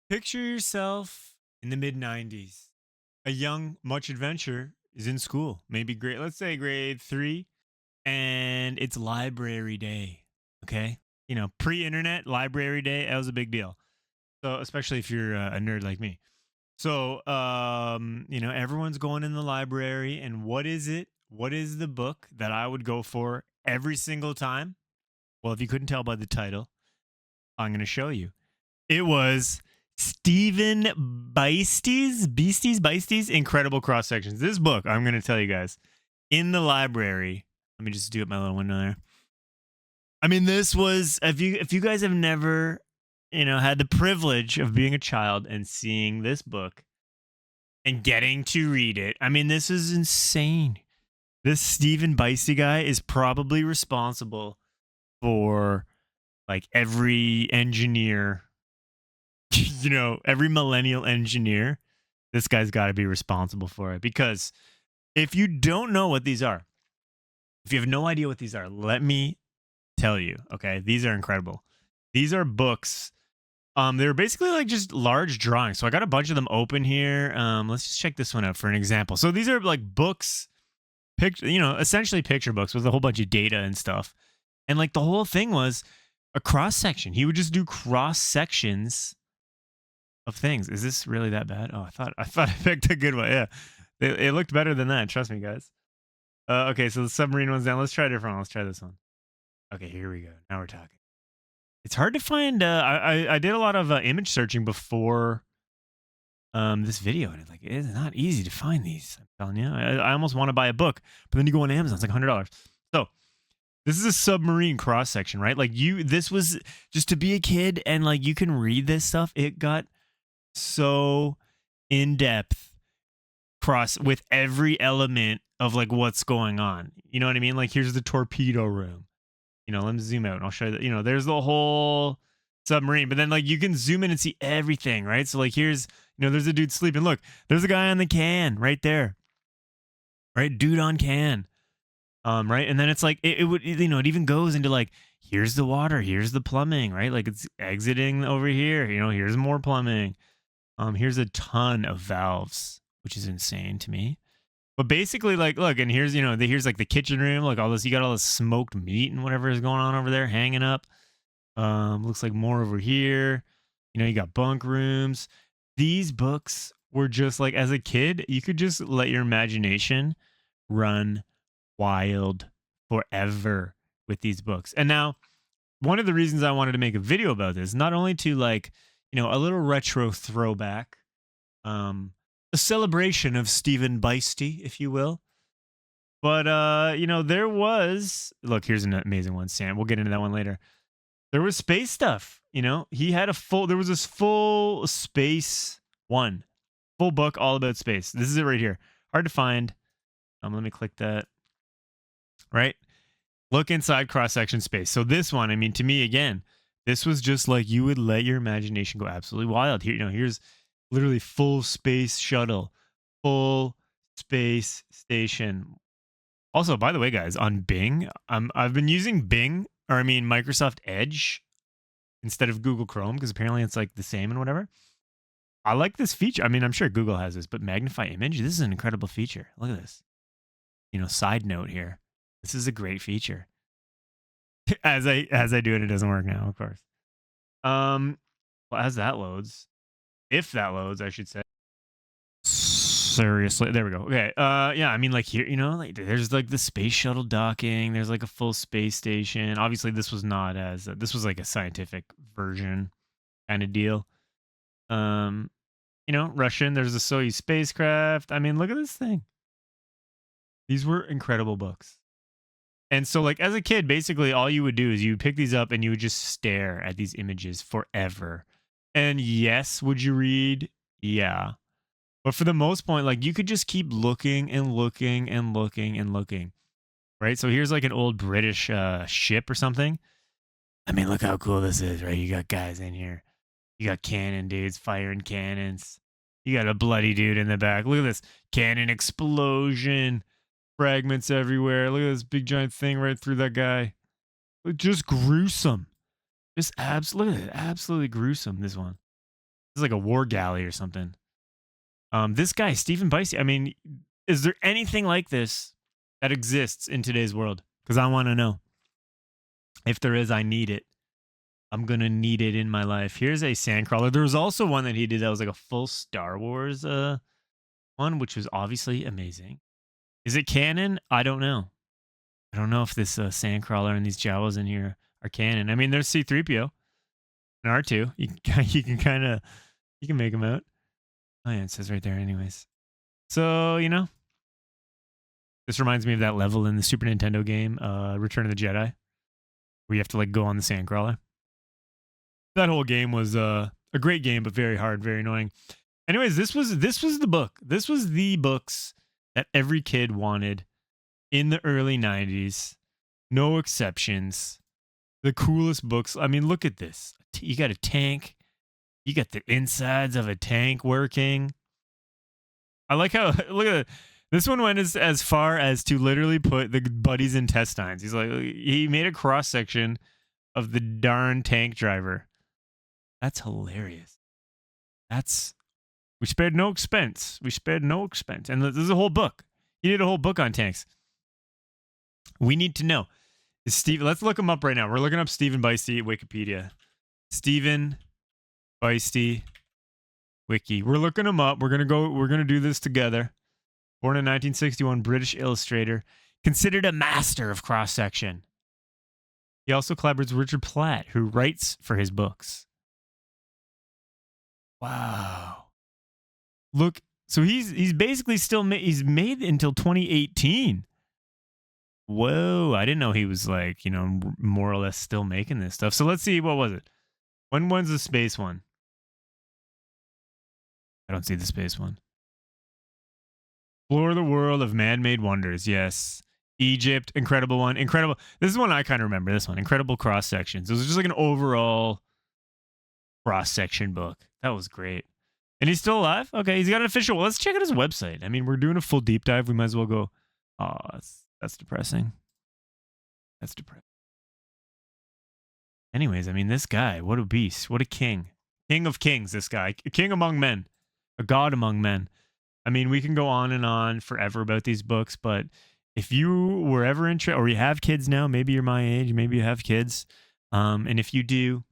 Picture yourself in the mid 90s. A young, much adventure is in school, maybe grade, let's say grade 3, and it's library day. Okay. Pre internet library day, that was a big deal. So, especially if you're a nerd like me. So, everyone's going in the library, and what is it? What is the book that I would go for every single time? Well, if you couldn't tell by the title, I'm going to show you. It was Stephen Beasties, Incredible Cross Sections. This book, I'm going to tell you guys, in the library. Let me just do up my little window there. I mean, this was if you guys have never, had the privilege of being a child and seeing this book and getting to read it. I mean, this is insane. This Stephen Beastie guy is probably responsible for like every engineer, every millennial engineer. This guy's got to be responsible for it, because if you don't know what these are, if you have no idea what these are, let me tell you. Okay, these are incredible. These are books. They're basically like just large drawings. So I got a bunch of them open here. Let's just check this one out for an example. So these are like books, essentially picture books with a whole bunch of data and stuff. And like the whole thing was a cross section. He would just do cross sections of things. Is this really that bad? Oh, I thought I picked a good one. Yeah, it looked better than that. Trust me, guys. Okay, so the submarine one's down. Let's try a different one. Let's try this one. Okay, here we go. Now we're talking. It's hard to find. I did a lot of image searching before this video, and it's not easy to find these. I'm telling you, I almost want to buy a book, but then you go on Amazon, it's like $100. So this is a submarine cross section, right? Like this was just to be a kid, and like you can read this stuff. It got so in depth, cross with every element of like what's going on. You know what I mean? Like here's the torpedo room. Let me zoom out and I'll show you that. There's the whole submarine, but then like you can zoom in and see everything, right? So like here's, there's a dude sleeping. Look, there's a guy on the can right there, right? Dude on can. Right. And then it's like, it even goes into like, here's the water, here's the plumbing, right? Like it's exiting over here, here's more plumbing. Here's a ton of valves, which is insane to me. But basically, like, look, and here's like the kitchen room, like all this, you got all this smoked meat and whatever is going on over there hanging up. Looks like more over here. You got bunk rooms. These books were just like, as a kid, you could just let your imagination run wild forever with these books. And now, one of the reasons I wanted to make a video about this, not only to like, a little retro throwback, a celebration of Stephen Beastie, if you will. But there was, look, here's an amazing one, Sam. We'll get into that one later. There was space stuff. He had there was this full space one, full book all about space. This is it right here. Hard to find. Let me click that. Right. Look inside cross section space. So this one, I mean, to me, again, this was just like you would let your imagination go absolutely wild. Here, here's literally full space shuttle, full space station. Also, by the way, guys, on Bing, I've been using Microsoft Edge instead of Google Chrome, because apparently it's like the same and whatever. I like this feature. I mean, I'm sure Google has this, but magnify image, this is an incredible feature. Look at this. Side note here. This is a great feature. as I do it, it doesn't work now, of course. Well, as that loads, if that loads, I should say. Seriously, there we go. Okay. Yeah, I mean, like here, like there's like the space shuttle docking. There's like a full space station. Obviously, this was not as this was like a scientific version kind of deal. Russian. There's a Soyuz spacecraft. I mean, look at this thing. These were incredible books. And so, like, as a kid, basically all you would do is you would pick these up and you would just stare at these images forever. And yes, would you read? Yeah. But for the most part, like, you could just keep looking and looking and looking and looking. Right? So here's like an old British ship or something. I mean, look how cool this is, right? You got guys in here. You got cannon dudes firing cannons. You got a bloody dude in the back. Look at this cannon explosion. Fragments everywhere. Look at this big giant thing right through that guy. Just gruesome. Just absolutely gruesome, this one. is like a war galley or something. This guy, Stephen Bicey, I mean, is there anything like this that exists in today's world? Because I want to know. If there is, I need it. I'm going to need it in my life. Here's a Sandcrawler. There was also one that he did that was like a full Star Wars one, which was obviously amazing. Is it canon? I don't know. I don't know if this Sandcrawler and these Jawas in here are canon. I mean, there's C-3PO and R2. You can kind of, you can make them out. Oh yeah, it says right there anyways. So, you know, this reminds me of that level in the Super Nintendo game, Return of the Jedi, where you have to like go on the Sandcrawler. That whole game was a great game, but very hard, very annoying. Anyways, this was the book. This was the books that every kid wanted in the early 90s. No exceptions. The coolest books. I mean, look at this. You got a tank. You got the insides of a tank working. I like how, look at it. This one went as far as to literally put the buddy's intestines. He's like, he made a cross section of the darn tank driver. That's hilarious. We spared no expense. We spared no expense. And this is a whole book. He did a whole book on tanks. We need to know. Let's look him up right now. We're looking up Stephen Bicey Wikipedia. Stephen Bicey Wiki. We're looking him up. We're gonna do this together. Born in 1961, British illustrator. Considered a master of cross-section. He also collaborates with Richard Platt, who writes for his books. Wow. Look, so he's basically still he's made until 2018. Whoa, I didn't know he was like, you know, more or less still making this stuff. So let's see, what was it? When was the space one? I don't see the space one. Explore the world of man-made wonders. Yes. Egypt, incredible one. Incredible. This is one I kind of remember. This one, incredible cross sections. It was just like an overall cross section book. That was great. And he's still alive. Okay, he's got an official. Well, let's check out his website. I mean, we're doing a full deep dive. We might as well go. Oh, that's depressing. That's depressing. Anyways, I mean, this guy, what a beast, what a king, king of kings. This guy, a king among men, a god among men. I mean, we can go on and on forever about these books, but if you were ever interested, or you have kids now, maybe you're my age, maybe you have kids, and if you do,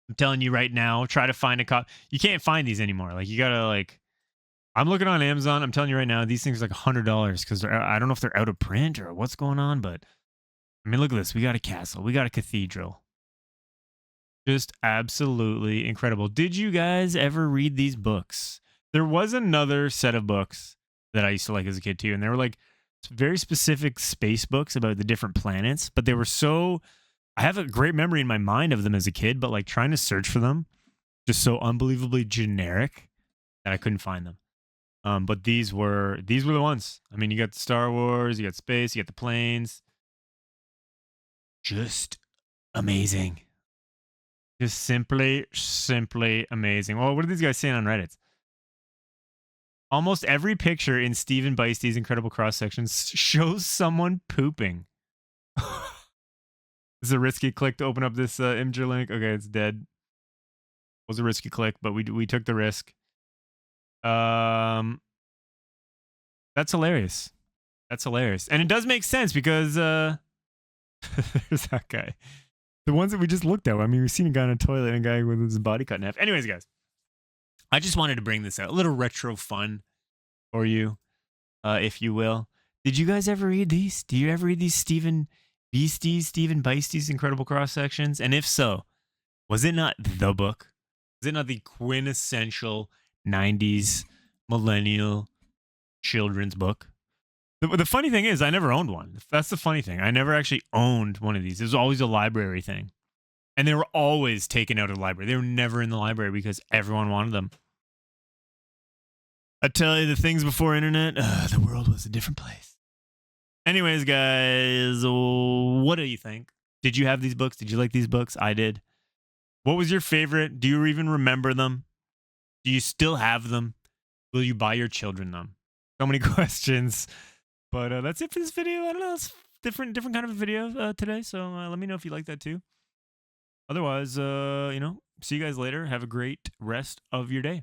I'm telling you right now, try to find a copy. You can't find these anymore. Like, you gotta like. I'm looking on Amazon. I'm telling you right now, these things are like $100 because I don't know if they're out of print or what's going on, but I mean, look at this. We got a castle. We got a cathedral. Just absolutely incredible. Did you guys ever read these books? There was another set of books that I used to like as a kid too, and they were like very specific space books about the different planets, but they were so, I have a great memory in my mind of them as a kid, but like trying to search for them, just so unbelievably generic that I couldn't find them. But these were the ones. I mean, you got the Star Wars, you got space, you got the planes. Just amazing. Just simply amazing. Well, what are these guys saying on Reddit? Almost every picture in Stephen Bicey's incredible cross sections shows someone pooping. This is a risky click to open up this Imgur link. Okay, it's dead. It was a risky click, but we took the risk. That's hilarious. That's hilarious. And it does make sense because there's that guy. The ones that we just looked at. I mean, we've seen a guy on a toilet and a guy with his body cut in half. Anyways, guys, I just wanted to bring this out. A little retro fun for you, if you will. Did you guys ever read these? Do you ever read these Stephen Bicey's incredible cross sections? And if so, was it not the book? Was it not the quintessential 90s millennial children's book? The funny thing is, I never owned one. That's the funny thing. I never actually owned one of these. It was always a library thing. And they were always taken out of the library. They were never in the library because everyone wanted them. I tell you, the things before internet, the world was a different place. Anyways, guys, what do you think? Did you have these books? Did you like these books? I did. What was your favorite? Do you even remember them? Do you still have them? Will you buy your children them? So many questions. But that's it for this video. I don't know. It's different kind of a video today. So let me know if you like that too. Otherwise, you know, see you guys later. Have a great rest of your day.